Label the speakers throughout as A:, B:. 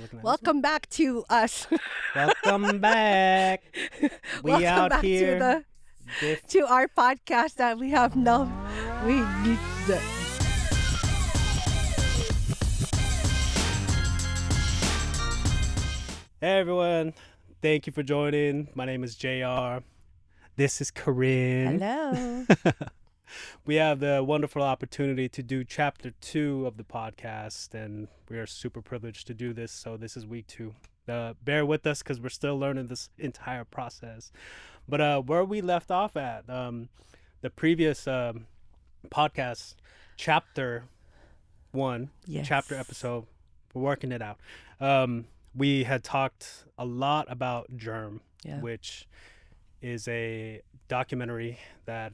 A: looking at
B: Welcome back to us.
A: Welcome back. We
B: Welcome
A: out
B: back
A: here.
B: to our podcast that we have no. We need the.
A: Hey everyone. Thank you for joining. My name is JR. This is Kirin.
B: Hello.
A: We have the wonderful opportunity to do chapter 2 of the podcast, and we are super privileged to do this. So this is week 2. Bear with us because we're still learning this entire process. But where we left off at, the previous podcast, chapter 1,
B: Yes.
A: chapter episode, we're working it out. We had talked a lot about GERM,
B: Yeah.
A: which is a documentary that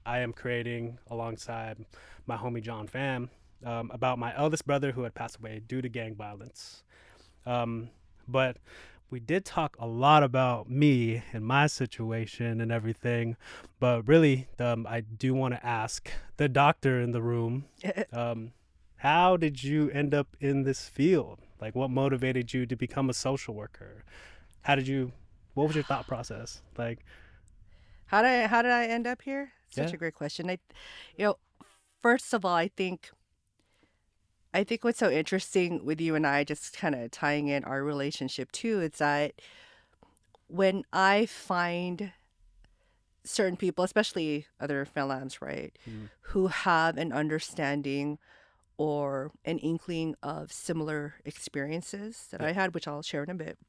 A: I am creating alongside my homie John Pham about my eldest brother who had passed away due to gang violence. But we did talk a lot about me and my situation and everything. But really, I do want to ask the doctor in the room, how did you end up in this field? Like, what motivated you to become a social worker? What was your thought process? Like,
B: How did I end up here? Such
A: Yeah.
B: a great question. First of all, I think what's so interesting with you and I, just kind of tying in our relationship too, is that when I find certain people, especially other philams, right, who have an understanding or an inkling of similar experiences that I had, which I'll share in a bit,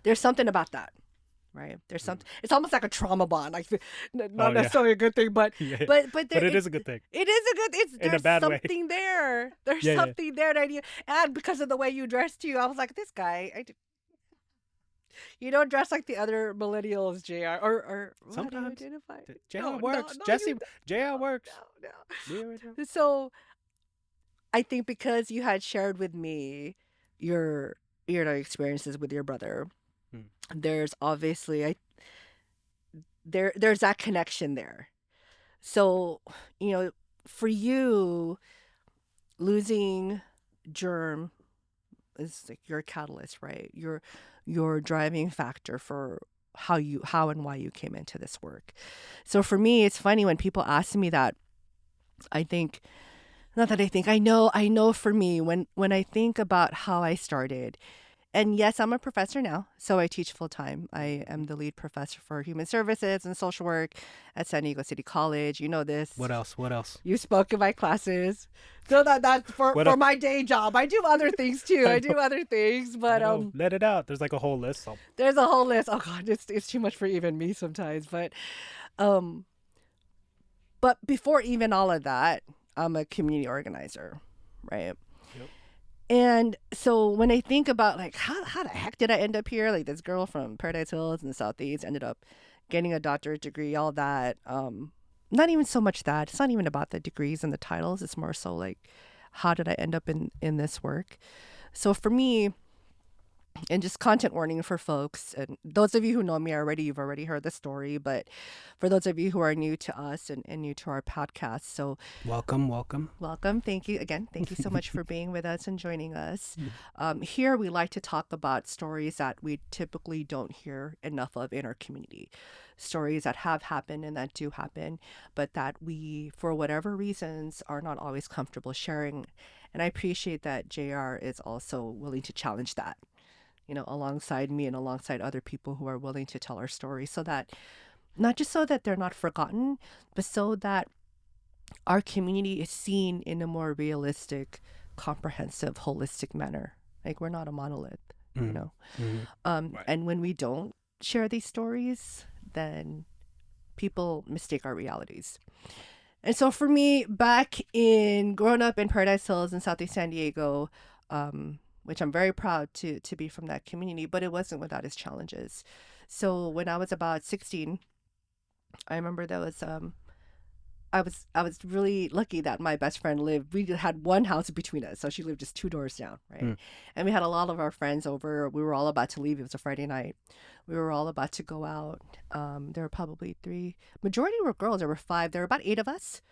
B: there's something about that, right? There's something. It's almost like a trauma bond, like not necessarily a good thing, but
A: Yeah.
B: but
A: it is a good thing.
B: It is a good.
A: In a
B: There's
A: bad way.
B: something there. There's
A: Yeah, yeah.
B: something there that and because of the way you dress too, I was like, this guy. You don't dress like the other millennials, JR, or how do you
A: Sometimes.
B: identify?
A: JR
B: No,
A: works.
B: no,
A: Jesse,
B: you
A: JR works.
B: No.
A: Yeah, right now.
B: So I think because you had shared with me your experiences with your brother, there's obviously there's that connection there. So, for you, losing GERM is like your catalyst, right? Your driving factor for how and why you came into this work. So for me, it's funny when people ask me that. I know for me, when I think about how I started, and yes, I'm a professor now, so I teach full time. I am the lead professor for human services and social work at San Diego City College. You know this.
A: What else?
B: You spoke in my classes. So that's for my day job. I do other things too. I do other things, but
A: let it out. There's like a whole list.
B: there's a whole list. Oh God, it's too much for even me sometimes. But before even all of that, I'm a community organizer, right?
A: Yep.
B: And so when I think about like how the heck did I end up here? Like this girl from Paradise Hills in the Southeast ended up getting a doctorate degree, all that. Not even so much that. It's not even about the degrees and the titles. It's more so like, how did I end up in this work? So for me, and just content warning for folks, and those of you who know me already, you've already heard the story, but for those of you who are new to us and new to our podcast, so
A: Welcome.
B: thank you again. Thank you so much for being with us and joining us. Here we like to talk about stories that we typically don't hear enough of in our community, stories that have happened and that do happen, but that we, for whatever reasons, are not always comfortable sharing. And I appreciate that JR is also willing to challenge that, alongside me and alongside other people who are willing to tell our story, so that not just so that they're not forgotten, but so that our community is seen in a more realistic, comprehensive, holistic manner. Like, we're not a monolith, And when we don't share these stories, then people mistake our realities. And so for me, growing up in Paradise Hills in Southeast San Diego, which I'm very proud to be from that community, but it wasn't without its challenges. So when I was about 16, I remember there was I was really lucky that my best friend we had one house between us, so she lived just 2 doors down, right? And we had a lot of our friends over. We were all about to leave. It was a Friday night. We were all about to go out. There were probably 3. Majority were girls. There were 5. There were about 8 of us.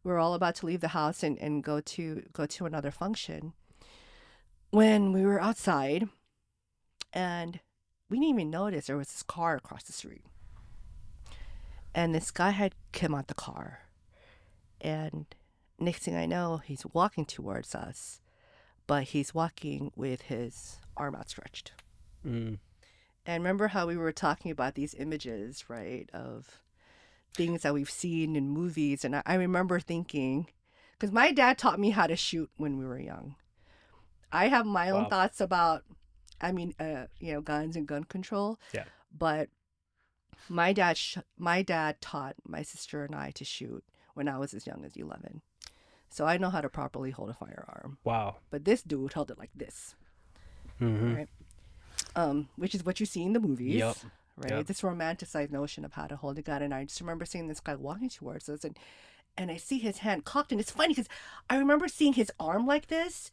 B: We were all about to leave the house and go to another function. when we were outside and we didn't even notice there was this car across the street. And this guy had come out the car. And next thing I know, he's walking towards us, but he's walking with his arm outstretched.
A: Mm.
B: And remember how we were talking about these images, right, of things that we've seen in movies. And I remember thinking, because my dad taught me how to shoot when we were young. I have my own
A: Wow.
B: thoughts about, guns and gun control.
A: Yeah.
B: But my dad taught my sister and I to shoot when I was as young as 11. So I know how to properly hold a firearm.
A: Wow.
B: But this dude held it like this,
A: Mm-hmm.
B: right? Which is what you see in the movies,
A: Yep.
B: right?
A: Yep.
B: This romanticized notion of how to hold a gun. And I just remember seeing this guy walking towards us, and I see his hand cocked. And it's funny because I remember seeing his arm like this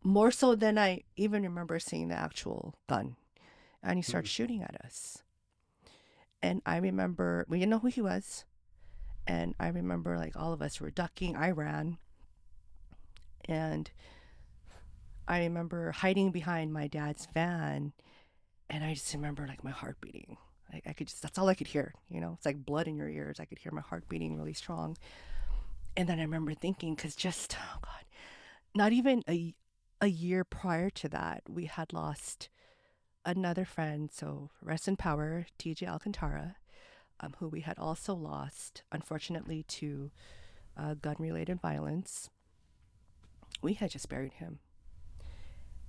B: more so than I even remember seeing the actual gun. And he starts shooting at us. And I remember, we didn't know who he was. And I remember like all of us were ducking. I ran. And I remember hiding behind my dad's van. And I just remember like my heart beating. I could just, that's all I could hear. It's like blood in your ears. I could hear my heart beating really strong. And then I remember thinking, because just, oh God, not even a year prior to that, we had lost another friend. So rest in power, TJ Alcantara, who we had also lost, unfortunately, to gun-related violence. We had just buried him.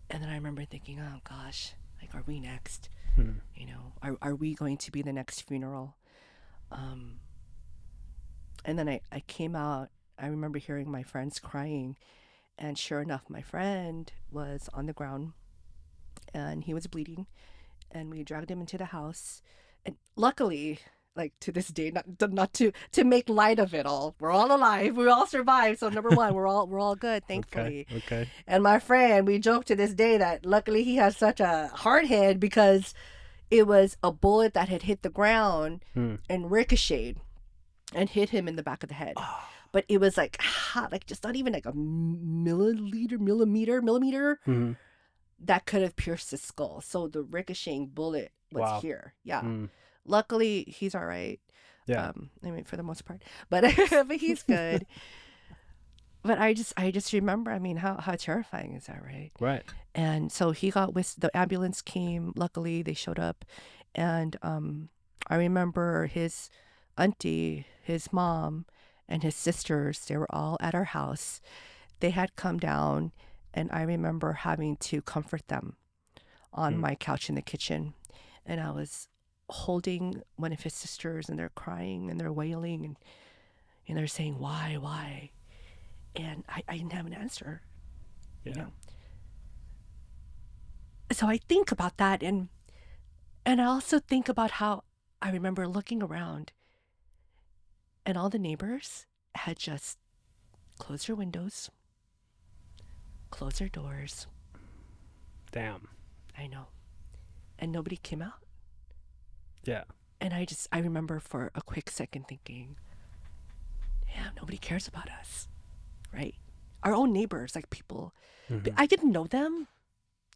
B: And then I remember thinking, oh gosh, like, are we next?
A: Mm.
B: Are we going to be the next funeral? And then I came out. I remember hearing my friends crying. And sure enough, my friend was on the ground and he was bleeding. And we dragged him into the house. And luckily, like to this day, not to make light of it all, we're all alive. We all survived. So number one, we're all good, thankfully.
A: Okay.
B: And my friend, we joke to this day that luckily he has such a hard head because it was a bullet that had hit the ground
A: Mm.
B: and ricocheted and hit him in the back of the head.
A: Oh.
B: But it was like hot, like just not even like a millimeter
A: Mm-hmm.
B: that could have pierced his skull. So the ricocheting bullet was
A: Wow.
B: here. Yeah.
A: Mm.
B: Luckily, he's all right.
A: Yeah.
B: I mean, for the most part, but but he's good. But I just remember. I mean, how terrifying is that, right?
A: Right.
B: And so he got the ambulance came. Luckily, they showed up, and I remember his auntie, his mom, and his sisters. They were all at our house. They had come down, and I remember having to comfort them on my couch in the kitchen, and I was holding one of his sisters, and they're crying and they're wailing, and they're saying why, and I didn't have an answer.
A: Yeah.
B: So I think about that, and I also think about how I remember looking around, and all the neighbors had just closed their windows, closed their doors.
A: Damn.
B: I know. And nobody came out.
A: Yeah.
B: And I remember for a quick second thinking, yeah, nobody cares about us, right? Our own neighbors, like people, I didn't know them,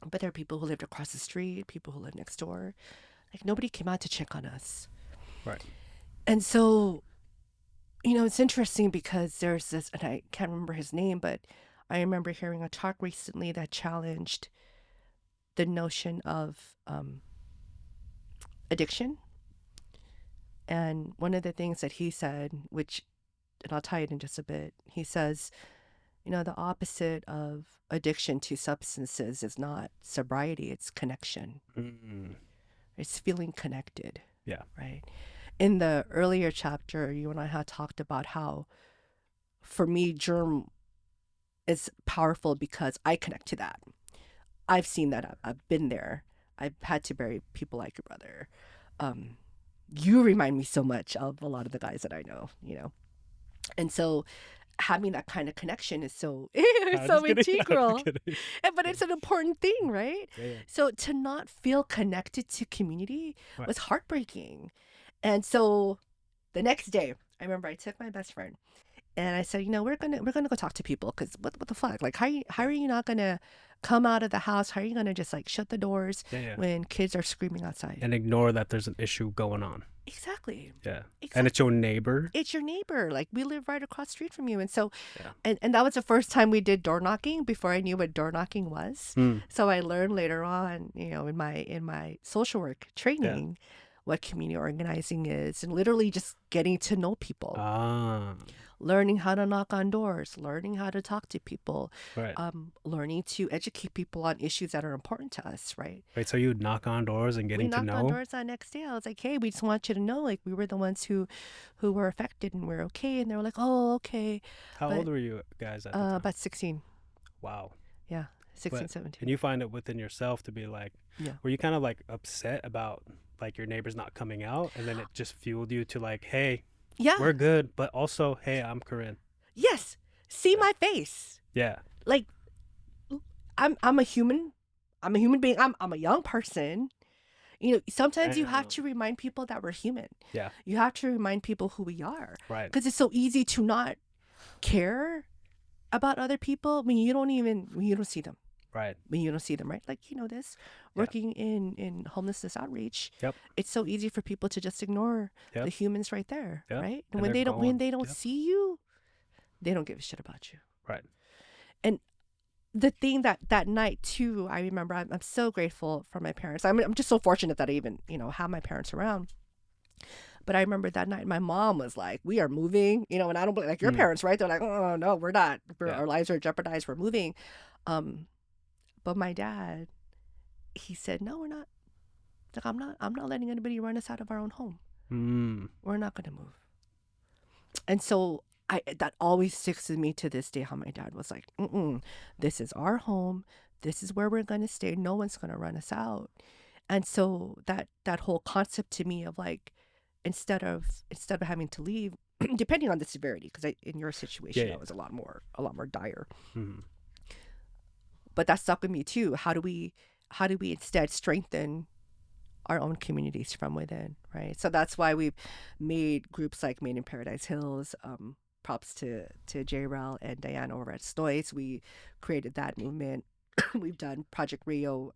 B: but there are people who lived across the street, people who lived next door. Like nobody came out to check on us.
A: Right.
B: And so, it's interesting because there's this, and I can't remember his name, but I remember hearing a talk recently that challenged the notion of addiction. And one of the things that he said, and I'll tie it in just a bit, he says, the opposite of addiction to substances is not sobriety, it's connection.
A: Mm.
B: It's feeling connected.
A: Yeah.
B: Right. In the earlier chapter, you and I had talked about how, for me, GERM is powerful because I connect to that. I've seen that. I've been there. I've had to bury people like your brother. You remind me so much of a lot of the guys that I know, And so having that kind of connection is so integral. But it's an important thing, right?
A: Yeah.
B: So to not feel connected to community
A: Right.
B: was heartbreaking. And so the next day, I remember I took my best friend And I said, we're gonna go talk to people, because what the fuck? Like, how are you not gonna come out of the house? How are you gonna just like shut the doors
A: Yeah, yeah.
B: when kids are screaming outside?
A: And ignore that there's an issue going on.
B: Exactly.
A: Yeah.
B: Exactly.
A: And it's your neighbor.
B: It's your neighbor. Like, we live right across the street from you. And so,
A: Yeah.
B: and that was the first time we did door knocking before I knew what door knocking was.
A: Mm.
B: So I learned later on, in my social work training, what community organizing is, and literally just getting to know people,
A: Ah.
B: learning how to knock on doors, learning how to talk to people,
A: Right.
B: learning to educate people on issues that are important to us, right?
A: Right. So you knock on doors and
B: We
A: getting to
B: knocked on
A: know.
B: doors that next day. I was like, hey, we just want you to know, like, we were the ones who were affected, and we're okay. And they were like, oh, okay.
A: How
B: But
A: old were you guys at the time?
B: about 16.
A: Wow.
B: Yeah, 16,
A: But
B: 17.
A: and you find it within yourself to be like,
B: Yeah.
A: were you kind of like upset about like your neighbors not coming out, and then it just fueled you to like, hey,
B: Yeah.
A: we're good, but also, hey, I'm Kirin.
B: Yes. See
A: Yeah.
B: my face.
A: Yeah.
B: Like, I'm a human. I'm a human being. I'm a young person. Sometimes you have
A: Damn.
B: to remind people that we're human.
A: Yeah.
B: You have to remind people who we are,
A: Right.
B: because it's so easy to not care about other people when you don't see them.
A: Right.
B: When you don't see them, right? Like, this,
A: Yeah.
B: working in homelessness outreach.
A: Yep.
B: It's so easy for people to just ignore
A: Yep.
B: the humans right there,
A: Yep.
B: right?
A: And
B: when
A: they're
B: when
A: gone.
B: they don't
A: Yep.
B: see you, they don't give a shit about you.
A: Right.
B: And the thing that night too, I remember, I'm so grateful for my parents. I'm just so fortunate that I even have my parents around. But I remember that night, my mom was like, "We are moving," and I don't believe, like, your parents, right? They're like, "Oh no, we're not.
A: Yeah.
B: Our lives are jeopardized. We're moving." But my dad, he said, "No, we're not. Like, I'm not letting anybody run us out of our own home.
A: Mm.
B: We're not gonna move." And so that always sticks with me to this day, how my dad was like, "This is our home. This is where we're gonna stay. No one's gonna run us out." And so that whole concept to me of like, instead of having to leave, depending on the severity, because in your situation,
A: Yeah.
B: that was a lot more dire.
A: Mm.
B: But that stuck with me too. How do we instead strengthen our own communities from within, right? So that's why we've made groups like Made in Paradise Hills. Props to J.R and Diane over at Stoics. We created that movement. We've done Project Rio,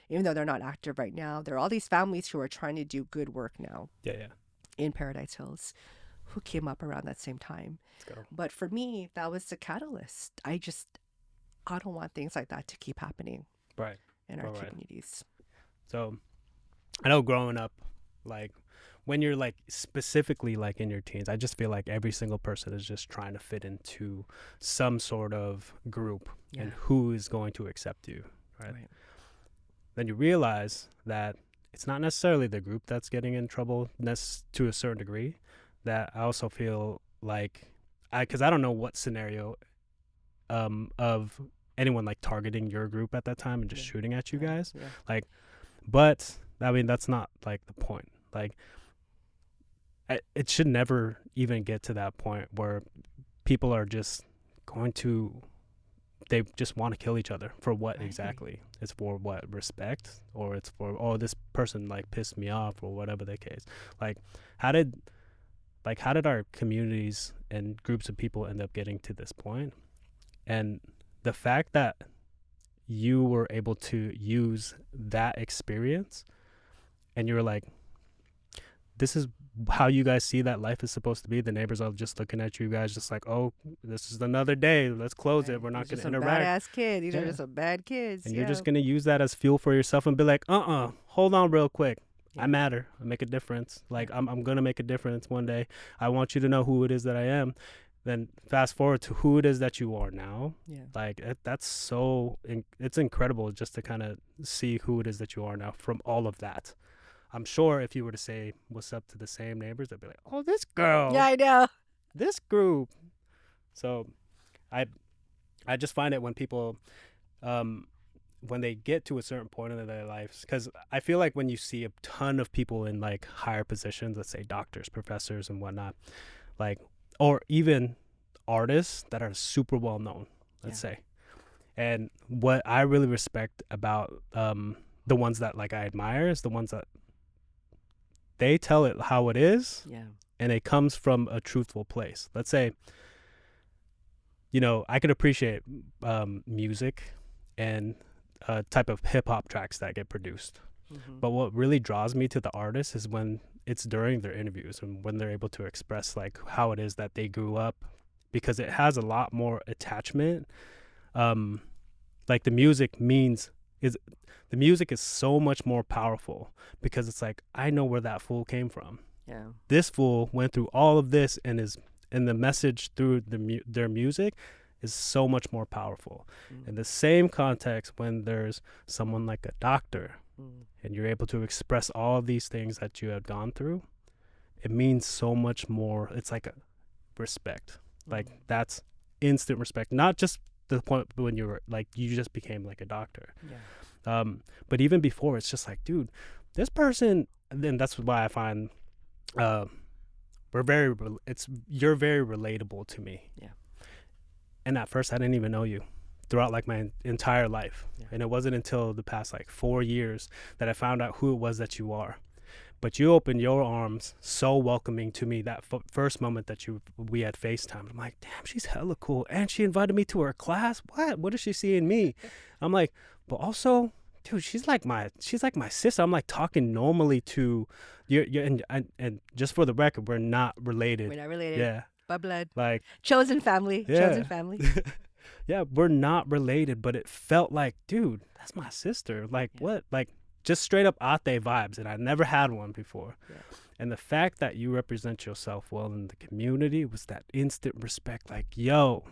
B: even though they're not active right now. There are all these families who are trying to do good work now
A: Yeah.
B: in Paradise Hills, who came up around that same time.
A: Let's go.
B: But for me, that was the catalyst. I don't want things like that to keep happening
A: Right.
B: in our
A: Right.
B: communities.
A: So I know growing up, like when you're like specifically like in your teens, I just feel like every single person is just trying to fit into some sort of group and who is going to accept you, right? Then you realize that it's not necessarily the group that's getting in trouble to a certain degree. That I also feel like, because I don't know what scenario of anyone like targeting your group at that time and just shooting at you guys.
B: Yeah.
A: Like, but I mean, that's not like the point. Like, it should never even get to that point where people are just they just want to kill each other for what exactly? It's for what, respect, or it's for, oh, this person like pissed me off, or whatever the case. Like, how did our communities and groups of people end up getting to this point? And the fact that you were able to use that experience and you're like, this is how you guys see that life is supposed to be. The neighbors are just looking at you guys just like, oh, this is another day. Let's close it. We're not going to interact.
B: Badass kids. These are just some bad kids.
A: And you're just going to use that as fuel for yourself and be like, hold on real quick. I matter. I make a difference. Like, I'm going to make a difference one day. I want you to know who it is that I am. Then fast forward to who it is that you are now. Yeah. Like, that's it's incredible just to kind of see who it is that you are now from all of that. I'm sure if you were to say what's up to the same neighbors, they'd be like, oh, this girl.
B: Yeah, I know.
A: This group. So I just find it when people, when they get to a certain point in their lives, because I feel like when you see a ton of people in like higher positions, let's say doctors, professors and whatnot, like, or even artists that are super well known, let's say. And what I really respect about the ones that like I admire is the ones that they tell it how it is, and it comes from a truthful place. Let's say I could appreciate music and type of hip hop tracks that get produced.
B: Mm-hmm.
A: But what really draws me to the artist is when it's during their interviews and when they're able to express like how it is that they grew up, because it has a lot more attachment. Um, like is the music is so much more powerful because it's like I know where that fool came from.
B: Yeah.
A: This fool went through all of this and the message through their music is so much more powerful.
B: Mm.
A: In the same context, when there's someone like a doctor
B: Mm.
A: and you're able to express all these things that you have gone through, it means so much more. It's like a respect. Like that's instant respect, not just the point when you were like you just became like a doctor.
B: Yeah.
A: But even before, it's just like, dude, this person. And then that's why I find uh, you're very relatable to me.
B: Yeah.
A: And at first, I didn't even know you throughout like my entire life,
B: Yeah.
A: and it wasn't until the past like 4 years that I found out who it was that you are. But you opened your arms so welcoming to me that first moment that we had FaceTime. I'm like, damn, she's hella cool, and she invited me to her class. What does she see in me? I'm like, but also, dude, she's like my sister. I'm like talking normally to you, and just for the record, we're not related.
B: We're not related.
A: Yeah,
B: By blood.
A: like
B: Chosen family.
A: yeah.
B: Chosen family.
A: Yeah, we're not related, but it felt like, dude, that's my sister. Like
B: Yeah.
A: what? Like just straight up ate vibes, and I never had one before.
B: Yeah.
A: And the fact that you represent yourself well in the community was that instant respect. Like, yo,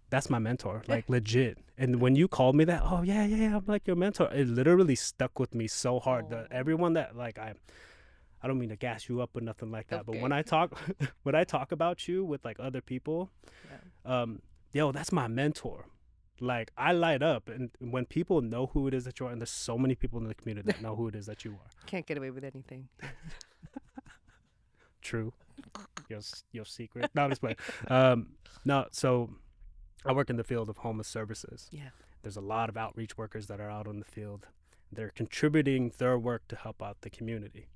A: that's my mentor, like legit. And when you called me that, oh yeah, I'm like your mentor. It literally stuck with me so hard.
B: Oh.
A: Everyone that like I don't mean to gas you up or nothing like that, but
B: Okay.
A: when I talk when I talk about you with like other people,
B: Yeah.
A: yo, that's my mentor. Like I light up, and when people know who it is that you are, and there's so many people in the community that know who it is that you are.
B: Can't get away with anything.
A: True. Your secret. No, I'm just playing. No, so I work in the field of homeless services.
B: Yeah.
A: There's a lot of outreach workers that are out on the field. They're contributing their work to help out the community.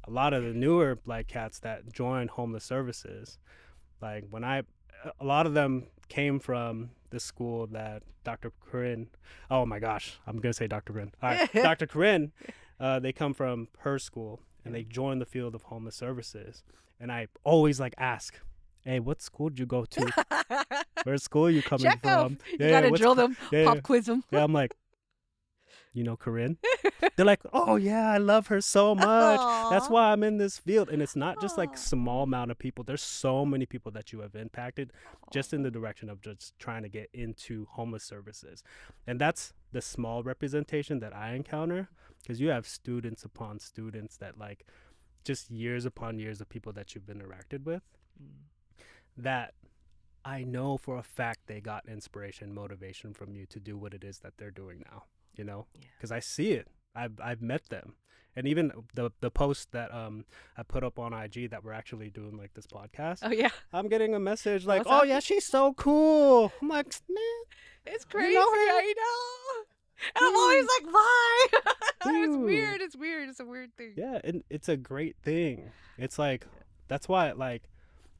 A: A lot of the newer like cats that join homeless services, like a lot of them came from the school that Dr. Kirin, oh my gosh, I'm gonna say Dr. Kirin. All right, Dr. Kirin, they come from her school and they join the field of homeless services. And I always like ask, hey, what school did you go to? Where school are you coming
B: Check
A: from?
B: them. You gotta drill them, pop quiz them.
A: Yeah, I'm like, you know Corinne? They're like, oh yeah, I love her so much. That's why I'm in this field. And it's not just like small amount of people. There's so many people that you have impacted just in the direction of just trying to get into homeless services. And that's the small representation that I encounter, because you have students upon students that like just years upon years of people that you've interacted with that I know for a fact they got inspiration, motivation from you to do what it is that they're doing now, because I see it. I've met them. And even the post that I put up on IG that we're actually doing like this podcast.
B: Oh yeah.
A: I'm getting a message like, oh yeah, she's so cool. I'm like, man,
B: it's crazy.
A: You know her?
B: I know. And I'm always like, why? It's weird. It's weird. It's a weird thing.
A: Yeah, and it's a great thing. It's like that's why like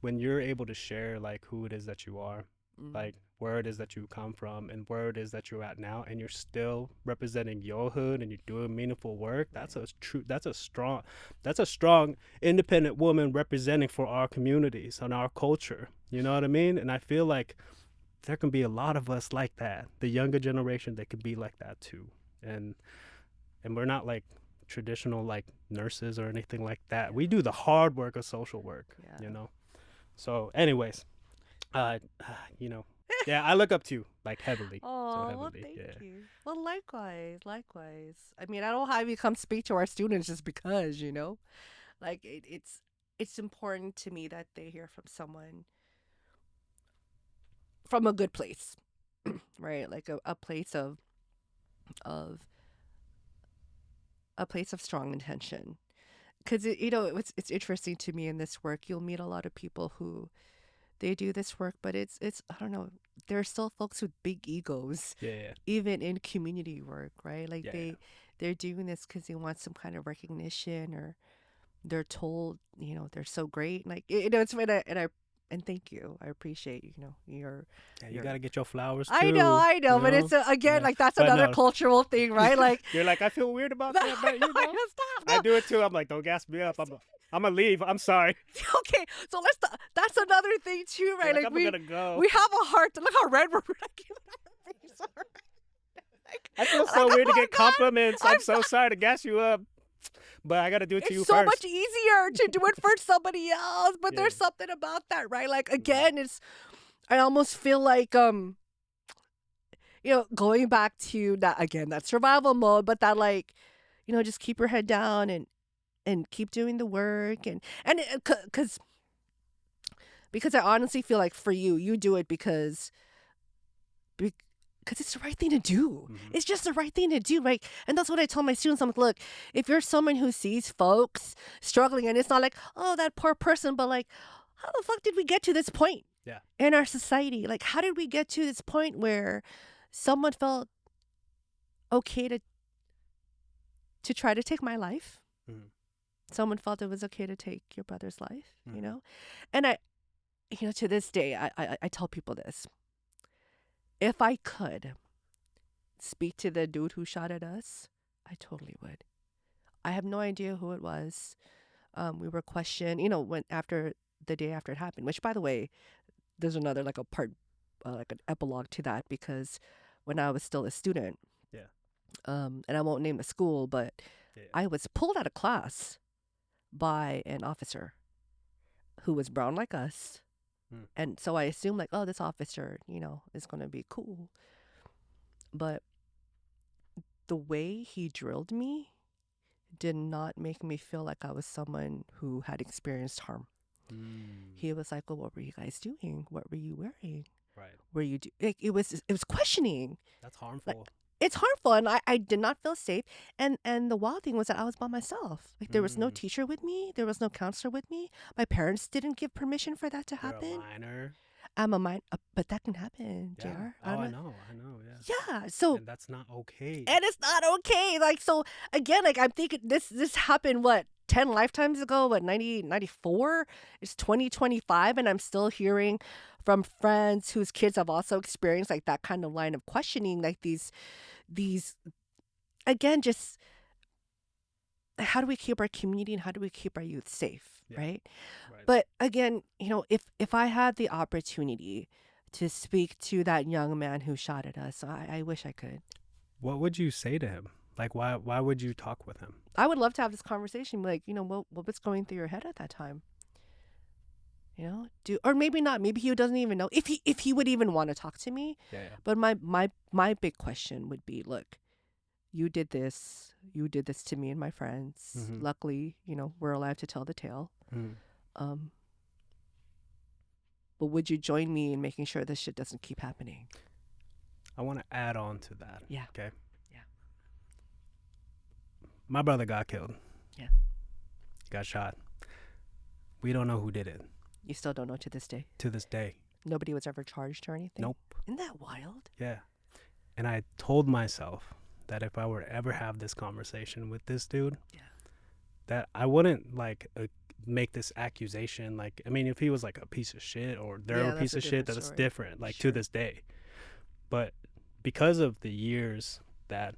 A: when you're able to share like who it is that you are, like where it is that you come from and where it is that you're at now, and you're still representing your hood and you're doing meaningful work, that's a strong independent woman representing for our communities and our culture. You know what I mean? And I feel like there can be a lot of us like that. The younger generation that could be like that too. And we're not like traditional like nurses or anything like that. We do the hard work of social work, So anyways, yeah, I look up to you like heavily.
B: Oh, well, thank you. Well, likewise. I mean, I don't have you come speak to our students just because, like it's important to me that they hear from someone from a good place, right? Like a place of a place of strong intention. Because it's interesting to me in this work. You'll meet a lot of people who they do this work, but it's I don't know. There are still folks with big egos, even in community work, right? Like they're doing this because they want some kind of recognition, or they're told they're so great. Like it's when I And thank you. I appreciate
A: Yeah, you
B: your.
A: gotta get your flowers
B: I
A: too.
B: know,
A: You
B: but it's
A: know.
B: again
A: Yeah,
B: like that's
A: but
B: another
A: no,
B: cultural thing, right? Like,
A: you're like I feel weird about
B: no,
A: that, but you know,
B: stop,
A: I
B: no.
A: do it too. I'm like, don't gas me up. I'm gonna leave. I'm sorry.
B: Okay, so that's another thing too,
A: You're
B: right?
A: like
B: Like
A: I'm gonna go.
B: we have a heart. Look how red we're like,
A: I feel
B: like,
A: so
B: oh
A: weird to
B: my
A: get
B: god,
A: compliments. I'm
B: I'm so
A: so sorry to gas you up, but I gotta do it to
B: it's
A: you
B: so much
A: first.
B: easier to do it for somebody else, but
A: Yeah.
B: there's something about that, right? Like
A: Mhm.
B: again, it's I almost feel like going back to that again, that survival mode, but that like, just keep your head down and keep doing the work and because I honestly feel like for you do it because it's the right thing to do.
A: Mhm.
B: It's just the right thing to do, right? And that's what I tell my students. I'm like, look, if you're someone who sees folks struggling, and it's not like, oh, that poor person, but like, how the fuck did we get to this point
A: Yeah.
B: in our society? Like, how did we get to this point where someone felt okay to try to take my life?
A: Mhm.
B: Someone felt it was okay to take your brother's life,
A: Mhm.
B: And to this day, I tell people this. If I could speak to the dude who shot at us, I totally would. I have no idea who it was. We were questioned, when after the day after it happened, which by the way, there's another like a part, like an epilogue to that because when I was still a student,
A: Yeah.
B: and I won't name the school, but
A: Yeah.
B: I was pulled out of class by an officer who was brown like us.
A: Hmm.
B: And so I assumed like, oh, this officer, is going to be cool. But the way he drilled me did not make me feel like I was someone who had experienced harm.
A: Mm.
B: He was like, well, what were you guys doing? What were you wearing?
A: Right.
B: Were you like it was questioning.
A: That's harmful.
B: Like, it's harmful, and I did not feel safe. And the wild thing was that I was by myself. Like there was no
A: Mm.
B: teacher with me, there was no counselor with me. My parents didn't give permission for that to
A: You're a
B: happen.
A: minor.
B: I'm a mind, but that can happen,
A: Yeah.
B: JR.
A: Oh, I know. Yeah.
B: Yeah. So
A: And that's not okay.
B: and it's not okay. Like so again, like I'm thinking this happened what 10 lifetimes ago, what 1994? It's 2025 and I'm still hearing from friends whose kids have also experienced like that kind of line of questioning, like these again, just how do we keep our community and how do we keep our youth safe,
A: Yeah.
B: right?
A: Right.
B: But again, if I had the opportunity to speak to that young man who shot at us, I wish I could.
A: What would you say to him? Like, why would you talk with him?
B: I would love to have this conversation. Like, what was going through your head at that time? Or maybe not. Maybe he doesn't even know if he would even want to talk to me.
A: Yeah.
B: But my big question would be, look, you did this to me and my friends.
A: Mhm.
B: Luckily, we're alive to tell the tale.
A: Mm.
B: But would you join me in making sure this shit doesn't keep happening?
A: I want to add on to that.
B: Yeah.
A: Okay.
B: Yeah.
A: My brother got killed.
B: Yeah.
A: Got shot. We don't know who did it
B: You still don't know to this day?
A: to this day.
B: Nobody was ever charged or anything?
A: Nope.
B: Isn't that wild?
A: Yeah. And I told myself that if I were to ever have this conversation with this dude,
B: Yeah.
A: that I wouldn't like make this accusation. Like, I mean, if he was like a piece of shit or they're
B: Yeah,
A: a
B: that's
A: piece
B: a
A: of shit,
B: different
A: that's
B: story.
A: different. Like
B: Sure.
A: to this day. But because of the years that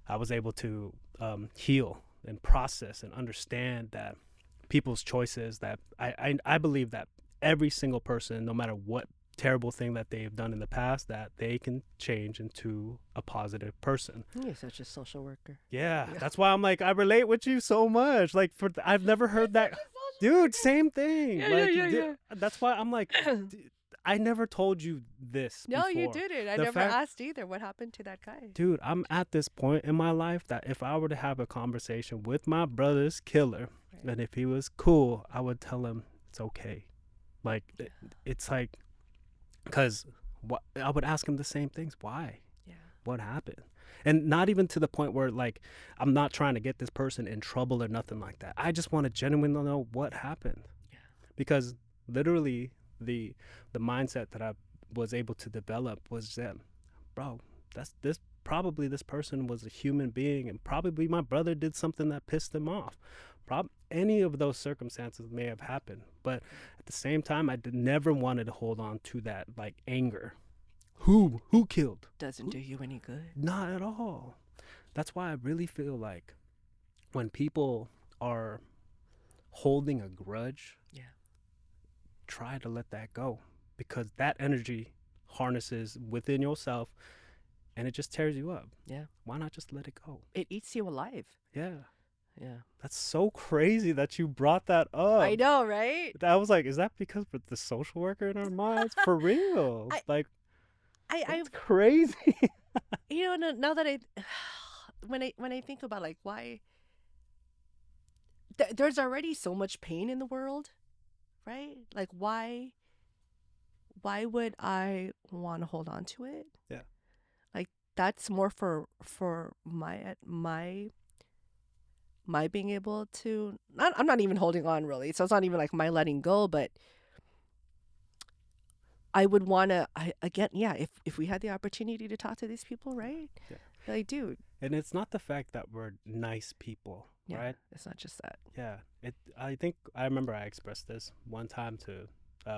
A: I was able to heal and process and understand that people's choices, that I believe that every single person, no matter what terrible thing that they've done in the past, that they can change into a positive person.
B: You're such a social worker.
A: Yeah,
B: Yeah.
A: that's why I'm like, I relate with you so much. Like, I've never heard that. Dude, same thing.
B: Yeah,
A: like,
B: yeah.
A: That's why I'm like, I never told you this
B: No, you
A: before.
B: didn't. I
A: The
B: never
A: fact-
B: asked either. What happened to that guy?
A: Dude, I'm at this point in my life that if I were to have a conversation with my brother's killer,
B: Right.
A: and if he was cool, I would tell him it's okay. Like, it's like, because I would ask him the same things. Why?
B: Yeah.
A: What happened? And not even to the point where, like, I'm not trying to get this person in trouble or nothing like that. I just want to genuinely know what happened.
B: Yeah.
A: Because literally the mindset that I was able to develop was that, bro, probably this person was a human being, and probably my brother did something that pissed him off. any of those circumstances may have happened. But at the same time, never wanted to hold on to that like anger. Who killed?
B: Doesn't
A: Who?
B: do you any good.
A: Not at all. That's why I really feel like when people are holding a grudge,
B: Yeah.
A: try to let that go, because that energy harnesses within yourself and it just tears you up.
B: Yeah.
A: Why not just let it go?
B: It eats you alive.
A: Yeah.
B: Yeah.
A: That's so crazy that you brought that up.
B: I know, right?
A: I was like, is that because we're the social worker in our minds? For real.
B: I,
A: Like,
B: I,
A: that's crazy.
B: you know, now that when I think about like why, there's already so much pain in the world, right? Like why would I want to hold on to it?
A: Yeah.
B: Like that's more for my being able to. I'm not even holding on really, so it's not even like my letting go, but I would want to. I again, yeah. If we had the opportunity to talk to these people, right?
A: Yeah.
B: Like, dude.
A: And it's not the fact that we're nice people,
B: Yeah,
A: right?
B: it's not just that.
A: Yeah. I think I remember I expressed this one time to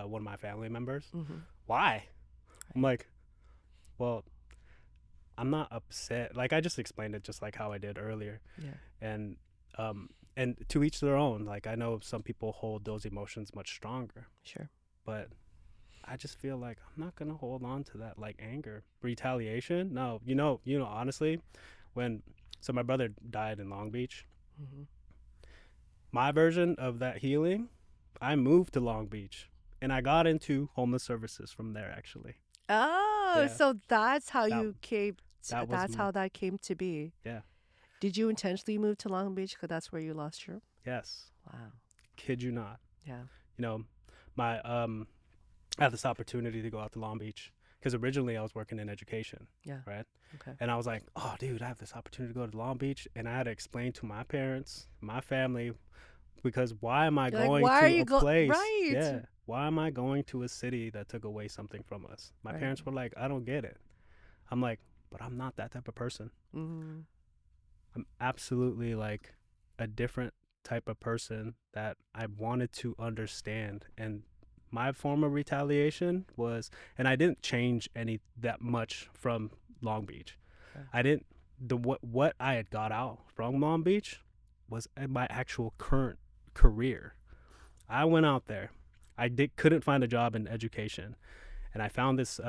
A: one of my family members.
B: Mm-hmm.
A: Why? I'm like, well, I'm not upset. Like I just explained it just like how I did earlier.
B: Yeah.
A: And to each their own. Like I know some people hold those emotions much stronger,
B: Sure.
A: but I just feel like I'm not gonna hold on to that like anger, retaliation. No, honestly, when so my brother died in Long Beach.
B: Mm-hmm.
A: My version of that healing, I moved to Long Beach and I got into homeless services from there actually.
B: Oh,
A: Yeah.
B: so that's how
A: That-
B: you came.
A: that was
B: That's how that came to be.
A: Yeah.
B: Did you intentionally move to Long Beach because that's where you lost your?
A: Yes.
B: Wow.
A: Kid you not.
B: Yeah.
A: My I had this opportunity to go out to Long Beach because originally I was working in education.
B: Yeah.
A: Right.
B: Okay.
A: And I was like, oh, dude, I have this opportunity to go to Long Beach. And I had to explain to my parents, my family, because why am I
B: You're like,
A: going
B: why are
A: to
B: you
A: a
B: go-
A: place?
B: right.
A: Yeah. Why am I going to a city that took away something from us? My
B: Right.
A: parents were like, I don't get it. I'm like, but I'm not that type of person.
B: Mm-hmm.
A: I'm absolutely like a different type of person that I wanted to understand. And my form of retaliation was, and I didn't change any that much from Long Beach.
B: Okay.
A: I didn't, what I had got out from Long Beach was my actual current career. I went out there. Couldn't find a job in education. And I found this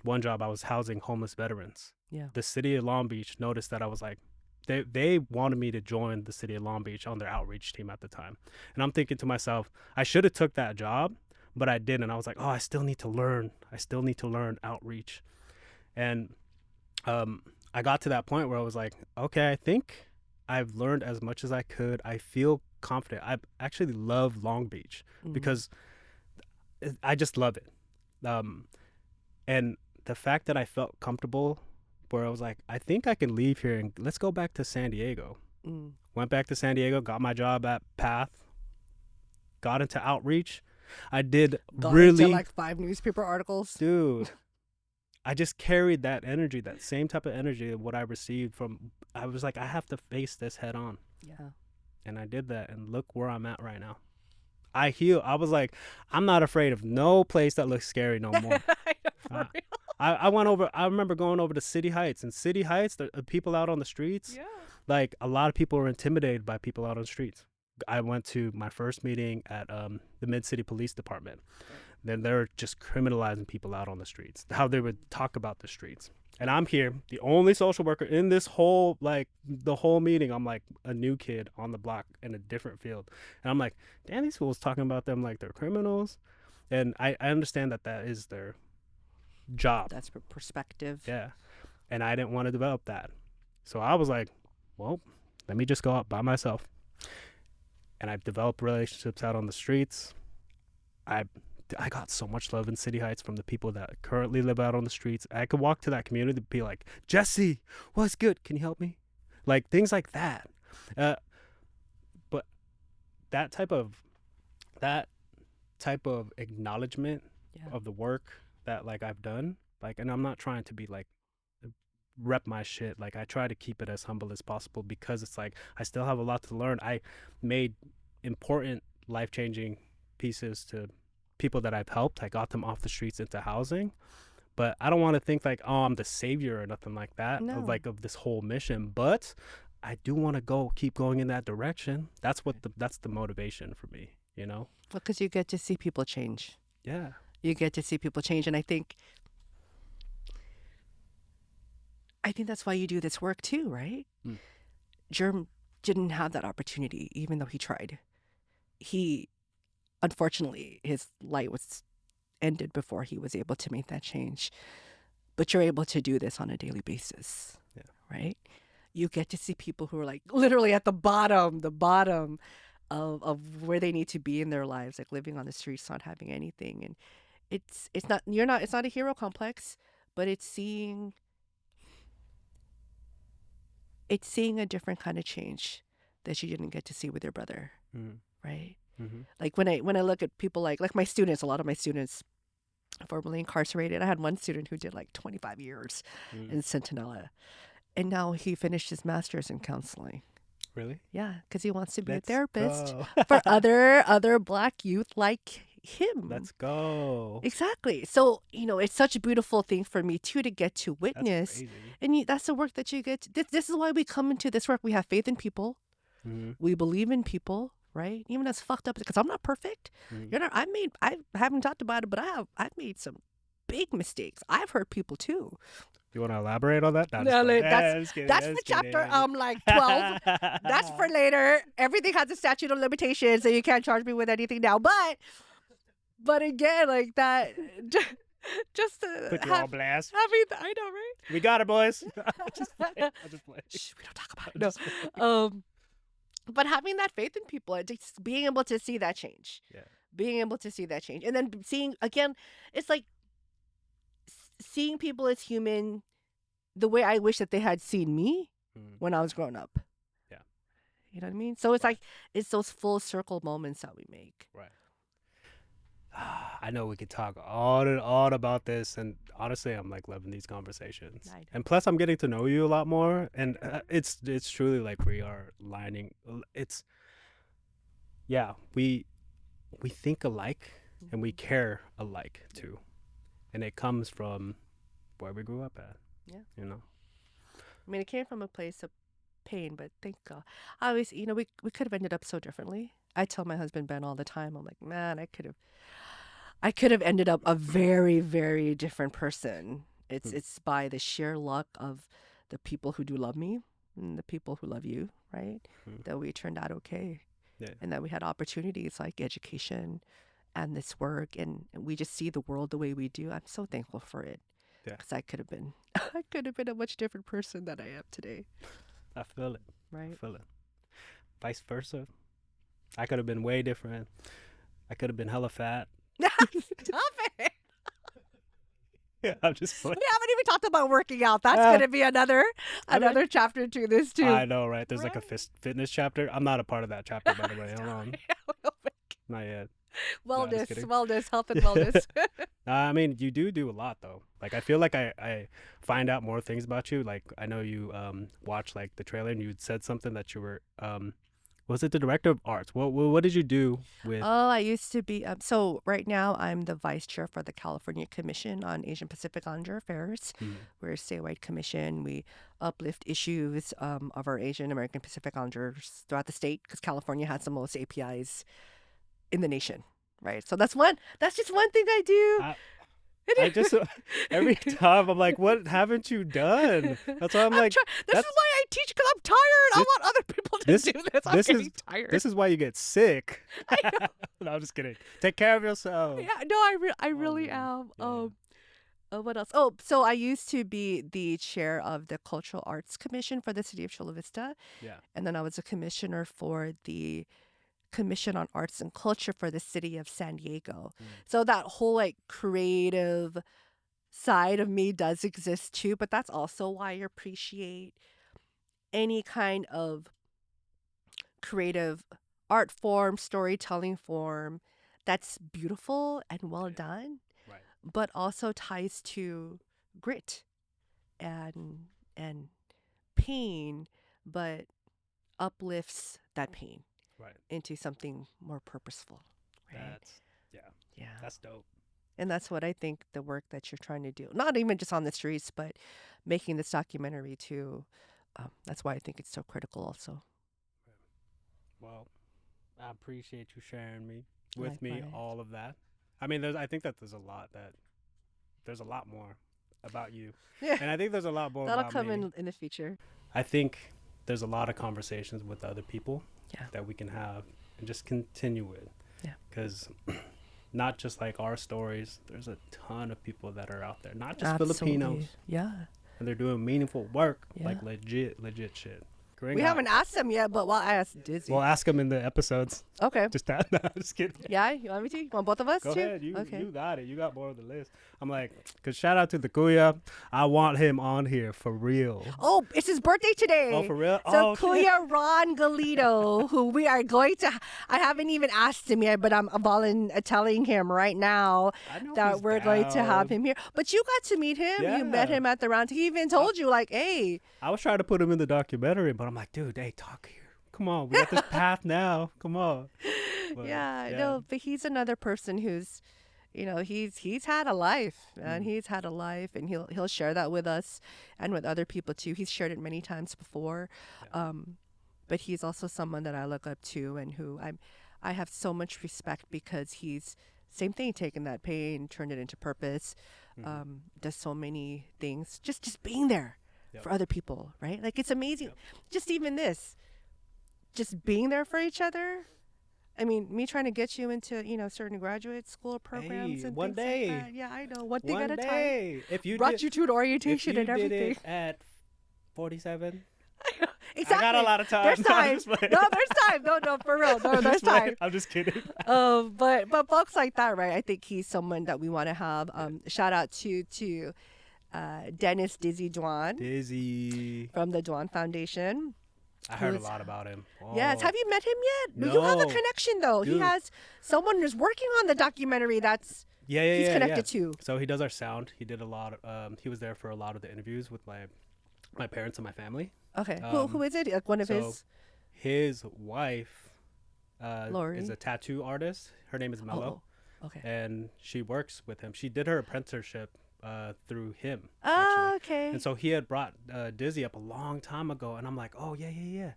A: one job. I was housing homeless veterans.
B: Yeah.
A: The city of Long Beach noticed that I was like, they wanted me to join the city of Long Beach on their outreach team at the time. And I'm thinking to myself, I should have took that job, but I didn't. I was like, oh, I still need to learn. I still need to learn outreach. And I got to that point where I was like, okay, I think I've learned as much as I could. I feel confident. I actually love Long Beach because I just love it. And the fact that I felt comfortable where I was like, I think I can leave here and let's go back to San Diego. Went back to San Diego, got my job at Path, got into outreach. I did
B: Got
A: really
B: into like 5 newspaper articles.
A: Dude, I just carried that energy, that same type of energy of what I received from. I was like, I have to face this head on.
B: Yeah.
A: And I did that, and look where I'm at right now. I heal. I was like, I'm not afraid of no place that looks scary no more. I went over. I remember going over to City Heights, and City Heights, the people out on the streets.
B: Yeah.
A: Like a lot of people were intimidated by people out on the streets. I went to my first meeting at the Mid-City Police Department. Then they're just criminalizing people out on the streets, how they would talk about the streets. And I'm here, the only social worker in this whole, like, the whole meeting. I'm like a new kid on the block in a different field. And I'm like, damn, these fools talking about them like they're criminals. And I understand that is their job.
B: That's perspective.
A: Yeah. And I didn't want to develop that. So I was like, well, let me just go out by myself. And I've developed relationships out on the streets. I got so much love in City Heights from the people that currently live out on the streets. I could walk to that community and be like, Jesse, what's good? Can you help me? Like things like that. But that type of acknowledgement of the work that like I've done, like, and I'm not trying to be like rep my shit. Like I try to keep it as humble as possible because it's like I still have a lot to learn. I made important life-changing pieces to people that I've helped. I got them off the streets into housing, but I don't want to think like, oh, I'm the savior or nothing like that of
B: No.
A: like of this whole mission. But I do want to keep going in that direction. That's the motivation for me, you know?
B: Because you get to see people change.
A: Yeah.
B: You get to see people change. And I think that's why you do this work too, right?
A: Mm.
B: Germ didn't have that opportunity, even though he tried. He, unfortunately, his light was ended before he was able to make that change. But you're able to do this on a daily basis,
A: Yeah.
B: right? You get to see people who are like literally at the bottom of where they need to be in their lives, like living on the streets, not having anything. And it's not a hero complex, but it's seeing a different kind of change that you didn't get to see with your brother, right?
A: Mm-hmm.
B: Like when I look at people like my students, a lot of my students formerly incarcerated. I had one student who did like 25 years in Centinela, and now he finished his master's in counseling.
A: Really?
B: Yeah, because he wants to be
A: Let's
B: a therapist
A: go.
B: for other Black youth like him.
A: Let's go.
B: Exactly. So, it's such a beautiful thing for me too to get to
A: That's
B: witness.
A: crazy.
B: And that's the work that you get. This is why we come into this work. We have faith in people.
A: Mm-hmm.
B: We believe in people, right? Even as fucked up, because I'm not perfect.
A: Mm-hmm.
B: I haven't talked about it, but I've made some big mistakes. I've hurt people too.
A: You want to elaborate on that?
B: No, that's for chapter like 12. That's for later. Everything has a statute of limitations, so you can't charge me with anything now. But again, like that, just to
A: put you on blast.
B: I know, right?
A: We got it, boys. I'll just play.
B: Shh, we don't talk about it. No. But having that faith in people, and just being able to see that change.
A: Yeah.
B: Being able to see that change, and then seeing again, it's like seeing people as human, the way I wish that they had seen me when I was growing up.
A: Yeah.
B: You know what I mean? So it's like, it's those full circle moments that we make.
A: Right. I know we could talk all about this, and honestly, I'm like loving these conversations. And plus, I'm getting to know you a lot more, and it's truly like we are lining. We think alike, and we care alike too, and it comes from where we grew up at.
B: Yeah.
A: I
B: mean, it came from a place of pain, but thank God. I always, we could have ended up so differently. I tell my husband Ben all the time, I'm like, man, I could have ended up a very, very different person. It's by the sheer luck of the people who do love me and the people who love you, right? That we turned out okay.
A: Yeah.
B: And that we had opportunities like education and this work, and we just see the world the way we do. I'm so thankful for it.
A: Yeah.
B: Because I could have been a much different person than I am today.
A: I feel it.
B: Right.
A: I feel it. Vice versa. I could have been way different. I could have been hella fat.
B: Stop it.
A: Yeah, I'm just playing.
B: We haven't even talked about working out. That's going to be another chapter to this too.
A: I know, right? There's like a fitness chapter. I'm not a part of that chapter, by the way. Hold on. Not yet.
B: Wellness, health and wellness.
A: I mean, you do a lot though. Like I feel like I find out more things about you. Like I know you watched like the trailer and you said something that you were was it the director of arts? What did you do with?
B: Oh, I used to be. So right now I'm the vice chair for the California Commission on Asian Pacific Islander Affairs. We're a statewide commission. We uplift issues of our Asian American Pacific Islanders throughout the state because California has the most APIs in the nation, right? So that's just one thing I do.
A: I just every time I'm like, what haven't you done? That's why I'm like,
B: this is why I teach, because I'm tired. I want other people to do this. I'm getting tired.
A: This is why you get sick.
B: I know.
A: No, I'm just kidding. Take care of yourself.
B: Yeah, no, I really am.
A: Yeah.
B: What else? Oh, so I used to be the chair of the Cultural Arts Commission for the city of Chula Vista.
A: Yeah.
B: And then I was a commissioner for the Commission on Arts and Culture for the city of San Diego. So that whole like creative side of me does exist too, but that's also why I appreciate any kind of creative art form, storytelling form that's beautiful and well done,
A: right,
B: but also ties to grit and pain, but uplifts that pain.
A: Right.
B: into something more purposeful. Right.
A: That's yeah.
B: Yeah.
A: That's dope.
B: And that's what I think the work that you're trying to do, not even just on the streets, but making this documentary too. That's why I think it's so critical also.
A: Well, I appreciate you sharing with me
B: Likewise.
A: all of that. I mean, I think that there's a lot more about you,
B: Yeah.
A: and I think there's a lot more
B: That'll
A: about
B: come
A: me.
B: in the future.
A: I think there's a lot of conversations with other people
B: Yeah.
A: that we can have and just continue it.
B: Yeah.
A: Because not just like our stories, there's a ton of people that are out there, not just
B: Absolutely.
A: Filipinos,
B: Yeah.
A: and they're doing meaningful work,
B: Yeah.
A: like legit shit.
B: We haven't asked them yet, but we'll ask Dizzy.
A: We'll ask them in the episodes.
B: Okay.
A: Just that. No, just kidding.
B: Yeah, you want me to? You want both of us
A: Go
B: too?
A: ahead. You
B: Okay.
A: you got it. You got more of the list. I'm like, because shout out to the Kuya. I want him on here for real.
B: Oh, it's his birthday today.
A: Oh, for real?
B: So
A: Oh,
B: Kuya Ron Galito, who we are going to, I haven't even asked him yet, but I'm telling him right now
A: I know
B: that
A: he's
B: we're going to have
A: down.
B: him here. But you got to meet him. You met
A: Yeah.
B: him at the round. He even told you like, hey.
A: I was trying to put him in the documentary, but I'm like, dude, hey, talk here. Come on, we got this path now. Come on. But,
B: Yeah, no, but he's another person who's, he's had a life, man. He's had a life, and he'll share that with us and with other people too. He's shared it many times before, but he's also someone that I look up to and who I have so much respect because he's same thing, taking that pain, turned it into purpose, does so many things, just being there for other people, right? Like it's amazing, just even this. Just being there for each other. I mean, me trying to get you into, certain graduate school programs and
A: one
B: things
A: day.
B: like that. Yeah, I know. One thing
A: One
B: at a time.
A: day. If you
B: Brought
A: did,
B: you to an orientation
A: if you
B: and everything.
A: did it at 47,
B: Exactly.
A: I got a lot of time.
B: There's
A: No, I'm
B: time.
A: just playing.
B: No, there's time. No, for real. No,
A: I'm
B: there's
A: just playing.
B: time.
A: I'm just kidding.
B: But folks like that, right? I think he's someone that we want to have. Shout out to Dennis Dizzy Duan
A: Dizzy.
B: from the Duan Foundation.
A: I heard a lot about him.
B: Yes. Have you met him yet?
A: No.
B: You have a connection, though.
A: Dude.
B: He has someone who's working on the documentary that's he's connected to.
A: So he does our sound. He did a lot of, he was there for a lot of the interviews with my parents and my family.
B: Okay. Who is it? Like one of
A: his wife
B: Lori?
A: is a tattoo artist. Her name is Mello.
B: Oh, okay.
A: And she works with him. She did her apprenticeship through him.
B: Oh,
A: actually.
B: okay.
A: And so he had brought Dizzy up a long time ago, and I'm like, oh yeah.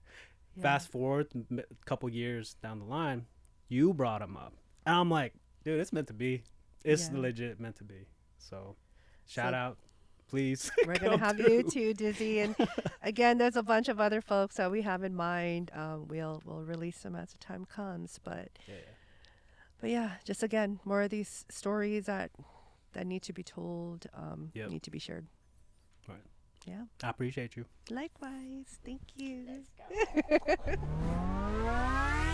A: Fast forward a couple years down the line, you brought him up, and I'm like, dude, it's meant to be. It's legit meant to be. So, shout out, please.
B: We're gonna have you too, Dizzy, and again, there's a bunch of other folks that we have in mind. We'll release them as the time comes, but yeah, just again, more of these stories that need to be told, need to be shared.
A: Right.
B: Yeah.
A: I appreciate you.
B: Likewise. Thank you.
C: Let's go.